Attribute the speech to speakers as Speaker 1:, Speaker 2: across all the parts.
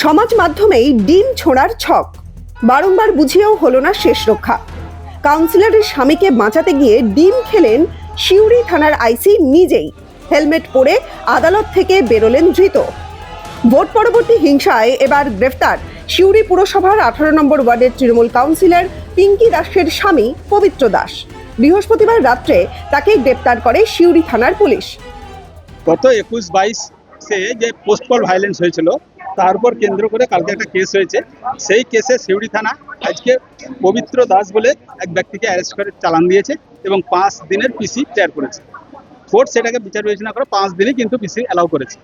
Speaker 1: সমাজ মাধ্যমেই ডিম ছোঁড়ার ছক, বারংবার বুঝিয়েও হলো না শেষ রক্ষা। কাউন্সিলরের স্বামীকে বাঁচাতে গিয়ে ডিম খেলেন সিউড়ি থানার আইসি নিজেই। হেলমেট পরে আদালত থেকে বেরোলেন ধৃত। ভোট পরবর্তী হিংসায় এবার গ্রেফতার সিউড়ি পুরসভার 18 নম্বর ওয়ার্ডের তৃণমূল কাউন্সিলর পিঙ্কি দাসের স্বামী পবিত্র দাস। বৃহস্পতিবার রাত্রে তাকে গ্রেপ্তার করে সিউড়ি থানার পুলিশ।
Speaker 2: গত 21-22 সে যে পোস্টপল ভায়োলেন্স হয়েছিল তার উপর কেন্দ্র করে কালকে একটা কেস হয়েছে। সেই কেসে সিউড়ি থানা আজকে পবিত্র দাস বলে এক ব্যক্তিকে অ্যারেস্ট করে চালান দিয়েছে এবং 5 দিনের পিসি ক্লিয়ার করেছে। কোর্ট সেটাকে বিচার বিবেচনা করে 5 দিনই কিন্তু পিসি অ্যালাউ করেছে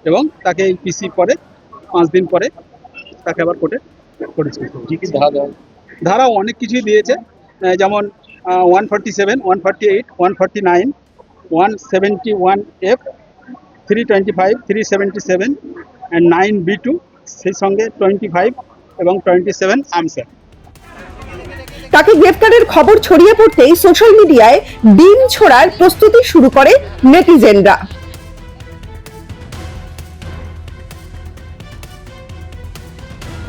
Speaker 2: এবং তাকে এই পিসি পরে 5 দিন পরে তাকে আবার কোর্টে করেছে। ধারা অনেক কিছুই দিয়েছে, যেমন 147, 148, 149, 171F, 325, 377 and 9B2, সেই সঙ্গে 25 এবং 27 আনসার।
Speaker 1: তাকে গ্রেফতারের খবর ছড়িয়ে পড়তেই সোশ্যাল মিডিয়ায় ডিম ছোড়ার প্রস্তুতি শুরু করে নেটিজেনরা।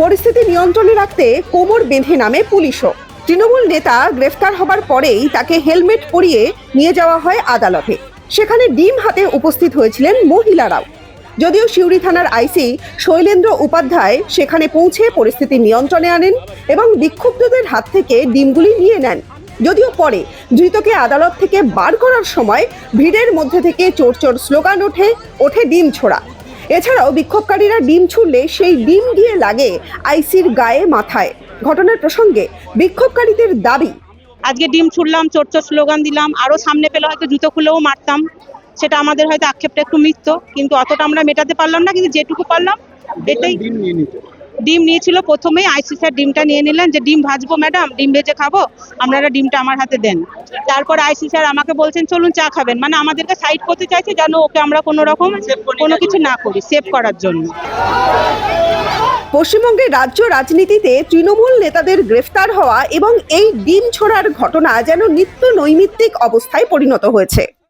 Speaker 1: পরিস্থিতি নিয়ন্ত্রণে রাখতে কোমর বেঁধে নামে পুলিশও। তৃণমূল নেতা গ্রেফতার হবার পরেই তাকে হেলমেট পরিয়ে নিয়ে যাওয়া হয় আদালতে। সেখানে ডিম হাতে উপস্থিত হয়েছিলেন মহিলারাও। যদিও সিউড়ি থানার আইসি শৈলেন্দ্র উপাধ্যায় সেখানে পৌঁছে পরিস্থিতি নিয়ন্ত্রণে আনেন এবং বিক্ষুব্ধদের হাত থেকে ডিমগুলি নিয়ে নেন। যদিও পরে ধৃতকে আদালত থেকে বার করার সময় ভিড়ের মধ্যে থেকে চোর চোর স্লোগান ওঠে ডিম ছোড়া। এছাড়াও বিক্ষোভকারীরা ডিম ছুড়লে সেই ডিম গিয়ে লাগে আইসির গায়ে, মাথায়। ঘটনার প্রসঙ্গে বিক্ষোভকারীদের দাবি,
Speaker 3: আজকে ডিম ছুড়লাম, চোর চোর স্লোগান দিলাম, আরো সামনে পেলে হয়তো জুতো খুলেও মারতাম। সেটা আমাদের হয়তো আক্ষেপটা একটু মিথ্য, কিন্তু অতটা আমরা মেটাতে পারলাম না। কিন্তু যেটুকু পারলাম এটাই। ডিম নিয়েছিল প্রথমেই আইসি স্যার, ডিমটা নিয়ে নিলেন যে ডিম ভাজবো ম্যাডাম, ডিম ভেজে খাবো, আপনারা ডিমটা আমার হাতে দেন। তারপর আইসি স্যার আমাকে বলছেন চলুন চা খাবেন, মানে আমাদেরকে সাইড করতে চাইছে যেন ওকে আমরা কোনো রকম কোনো কিছু না করি, সেভ করার জন্য।
Speaker 1: পশ্চিমবঙ্গের রাজ্য রাজনীতিতে তৃণমূল নেতাদের গ্রেফতার হওয়া এবং এই ডিম ছোড়ার ঘটনা যেন নিত্য নৈমিত্তিক অবস্থায় পরিণত হয়েছে।